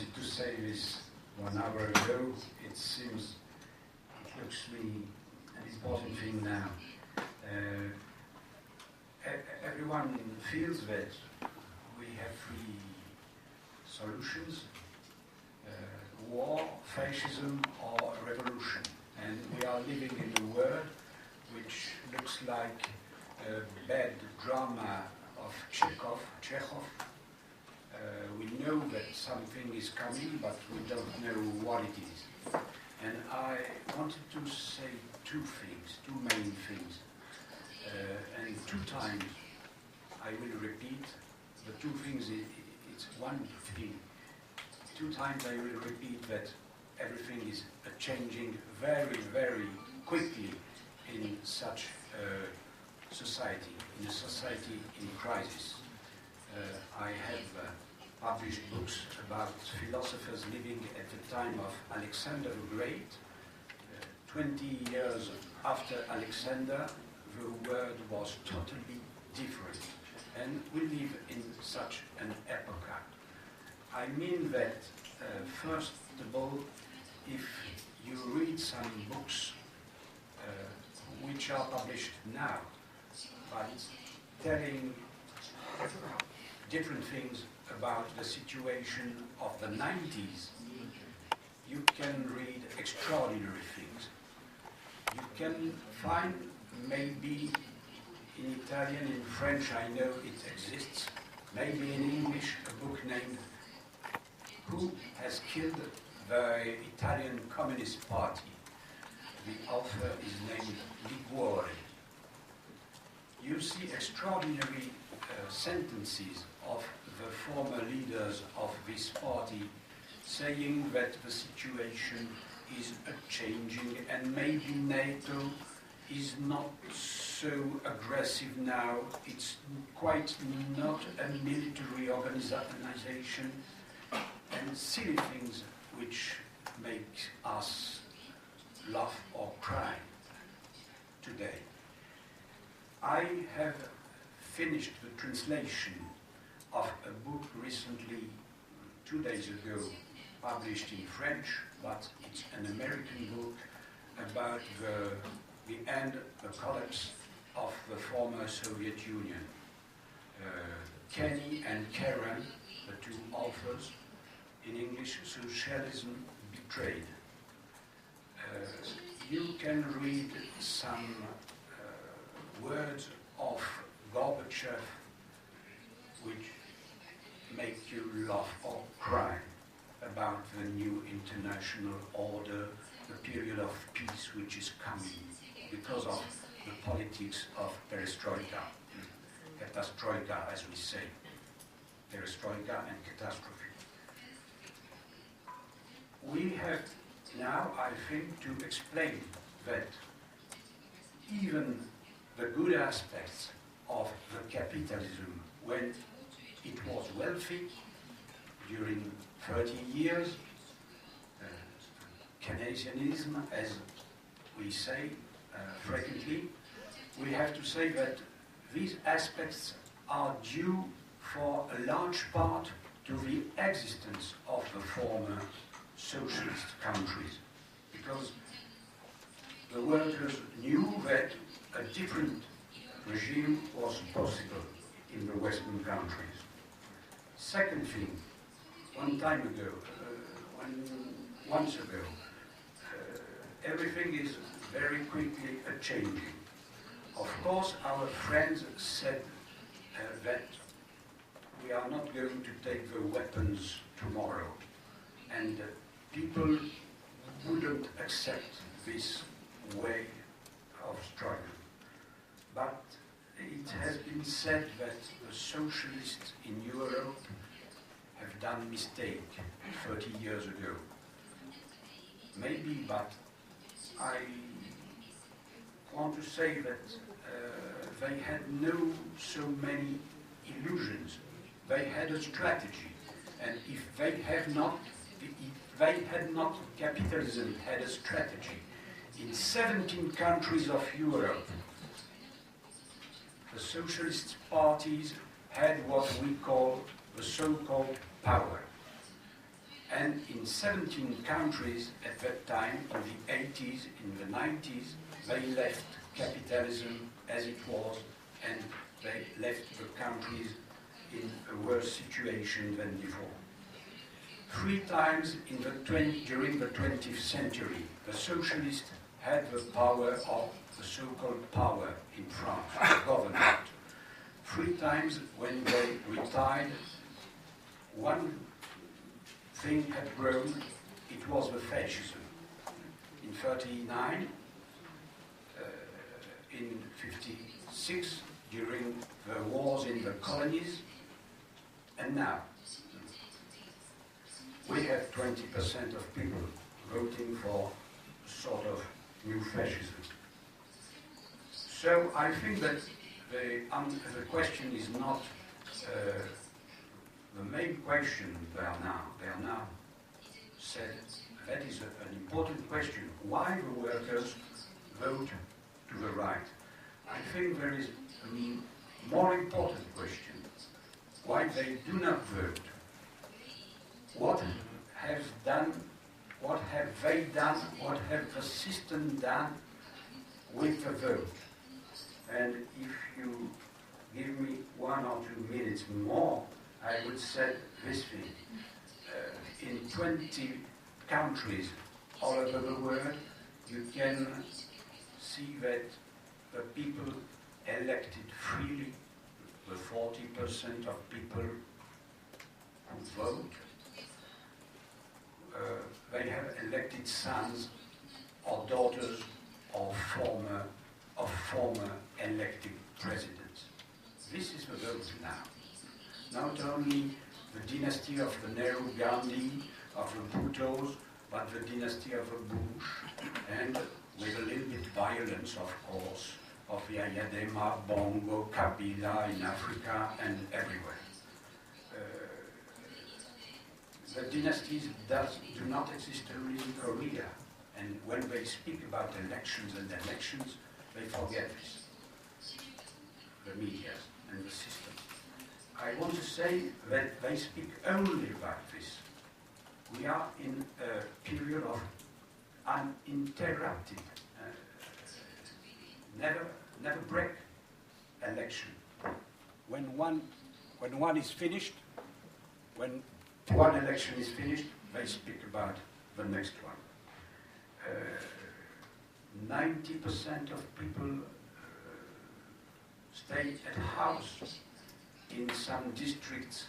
To say this 1 hour ago, it looks me an important thing now. Everyone feels that we have three solutions: war, fascism, or revolution. And we are living in a world which looks like a bad drama of Chekhov. We know that something is coming, but we don't know what it is. And I wanted to say two main things. And 2 times I will repeat the 2 things. It's one thing. 2 times I will repeat that everything is changing very, very quickly in such a society, in a society in crisis. I have published books about philosophers living at the time of Alexander the Great. 20 years after Alexander, the world was totally different. And we live in such an epoch. I mean that, first of all, if you read some books which are published now, but telling different things about the situation of the 90s, you can read extraordinary things. You can find, maybe in Italian, in French, I know it exists, maybe in English, a book named Who Has Killed the Italian Communist Party? The author is named Liguori. You see extraordinary sentences of the former leaders of this party saying that the situation is changing and maybe NATO is not so aggressive now, it's quite not a military organization, and silly things which make us laugh or cry today. I have finished the translation of a book recently, 2 days ago, published in French, but it's an American book about the end, the collapse of the former Soviet Union. Kenny and Karen, the 2 authors, in English, Socialism Betrayed. You can read some words of Gorbachev which make you laugh or cry about the new international order, the period of peace which is coming because of the politics of perestroika, catastroika as we say, perestroika and catastrophe. We have now, I think, to explain that even the good aspects of the capitalism, when it was wealthy during 30 years, Keynesianism, as we say frequently, we have to say that these aspects are due for a large part to the existence of the former socialist countries, because the workers knew that a different regime was possible in the Western countries. Second thing, once ago, everything is very quickly changing. Of course, our friends said that we are not going to take the weapons tomorrow, and people wouldn't accept this way of struggle. But it has been said that the socialists in Europe have done mistake 30 years ago. Maybe, but I want to say that they had no so many illusions. They had a strategy, and if they had not, capitalism had a strategy. In 17 countries of Europe, the socialist parties had what we call the so-called power. And in 17 countries at that time, in the 80s, in the 90s, they left capitalism as it was, and they left the countries in a worse situation than before. 3 times during the 20th century, the socialists had the power of the so-called power in France, the government. 3 times when they retired, one thing had grown, it was the fascism. In 1939, in 1956, during the wars in the colonies, and now we have 20% of people voting for a sort of new fascism. So I think that the question is not the main question Bernard said. That is an important question. Why the workers vote to the right? I think there is a more important question. Why they do not vote? What have they done? What have the system done with the vote? And if you give me 1 or 2 minutes more, I would say this thing. In 20 countries all over the world, you can see that the people elected freely, the 40% of people who vote, they have elected sons or daughters of former elected presidents. This is the vote now. Not only the dynasty of the Nehru Gandhi, of the Bhuttos, but the dynasty of the Bush, and with a little bit violence, of course, of the Ayadema, Bongo, Kabila in Africa and everywhere. The dynasties do not exist only in Korea, and when they speak about elections and elections, they forget this, the media and the system. I want to say that they speak only about this. We are in a period of uninterrupted, never break election. When one is finished, when one election is finished, they speak about the next one. 90% of people stay at house in some districts,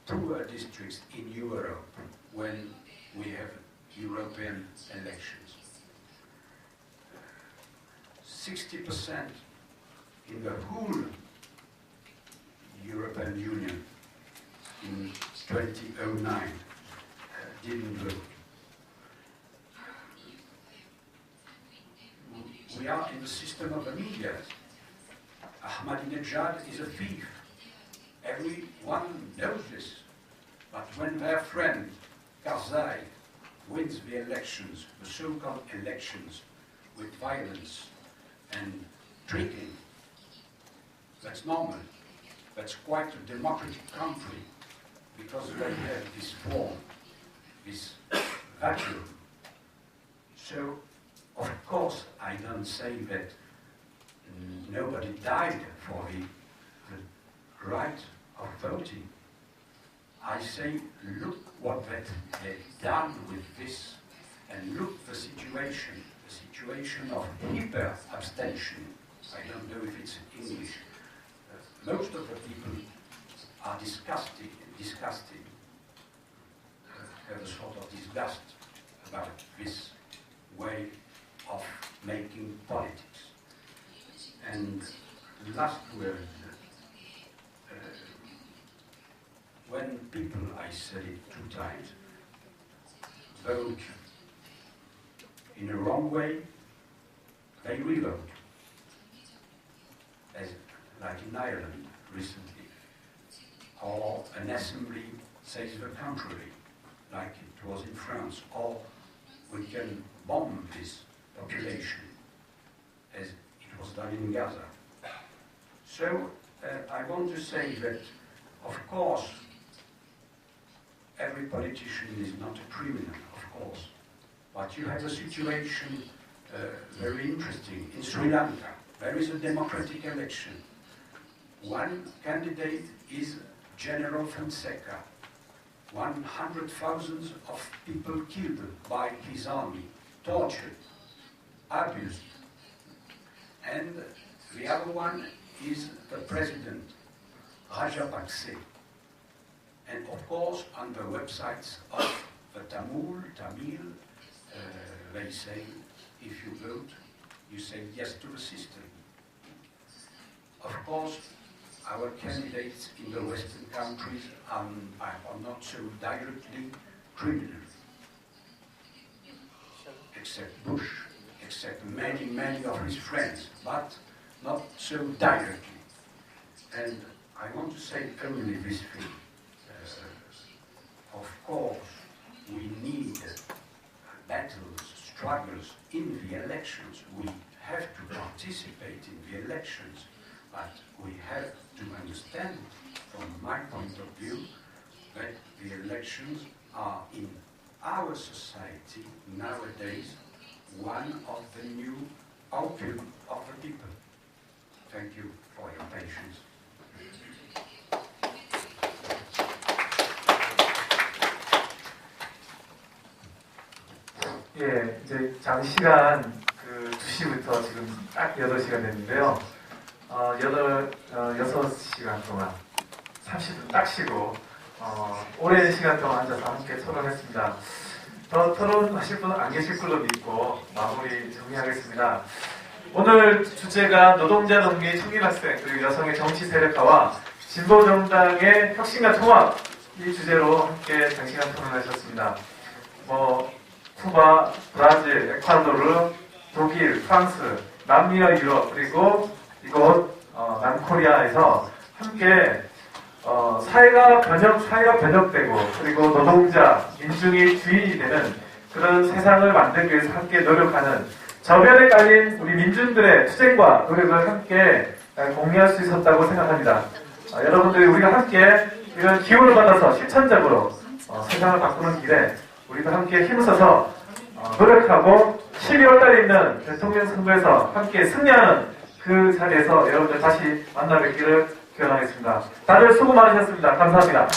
poor districts in Europe, when we have European elections. 60% in the whole European Union in 2009 didn't vote. We are in the system of the media. Ahmadinejad is a thief. Everyone knows this. But when their friend Karzai wins the elections, the so-called elections, with violence and drinking, that's normal. That's quite a democratic country, because they have this form, this vacuum. So, of course, I don't say that nobody died for the right of voting. I say, look what they've done with this, and look the situation of hyper-abstention. I don't know if it's in English. Most of the people are disgusted, have a sort of disgust about this way of making politics. And last word, when people, I said it 2 times, vote in a wrong way, they revote. Like in Ireland recently. Or an assembly says the contrary, like it was in France. Or we can bomb this population, as it was done in Gaza. So I want to say that, of course, every politician is not a criminal, of course, but you have a situation very interesting. In Sri Lanka, there is a democratic election. One candidate is General Fonseca. 100,000 of people killed by his army, tortured, abused. And the other one is the president, Rajapakse. And of course, on the websites of the Tamil, they say, if you vote, you say yes to the system. Of course, our candidates in the Western countries are not so directly criminals, except Bush, except many of his friends, but not so directly. And I want to say only this thing. Of course, we need battles, struggles in the elections. We have to participate in the elections, but we have to understand, from my point of view, that the elections are in our society nowadays one of the new opium of the people. Thank you for your patience. 예, 이제 장시간 2시부터 지금 딱 8시가 됐는데요. 6시간 동안 30분 딱 쉬고 오랜 시간 동안 앉아서 함께 토론했습니다. 더 토론하실 분은 안 계실 걸로 믿고 마무리 정리하겠습니다. 오늘 주제가 노동자, 농민, 청년 학생, 그리고 여성의 정치 세력화와 진보정당의 혁신과 통합, 이 주제로 함께 장시간 토론하셨습니다. 쿠바, 브라질, 에콰도르, 독일, 프랑스, 남미와 유럽, 그리고 이곳 남코리아에서 함께 사회가 변혁되고 그리고 노동자, 민중이 주인이 되는 그런 세상을 만들기 위해서 함께 노력하는 저변에 깔린 우리 민중들의 투쟁과 노력을 함께 공유할 수 있었다고 생각합니다. 여러분들이 우리가 함께 이런 기운을 받아서 실천적으로 세상을 바꾸는 길에 우리도 함께 힘써서 노력하고 12월 달에 있는 대통령 선거에서 함께 승리하는 그 자리에서 여러분들 다시 만나 뵙기를 기원하겠습니다. 다들 수고 많으셨습니다. 감사합니다.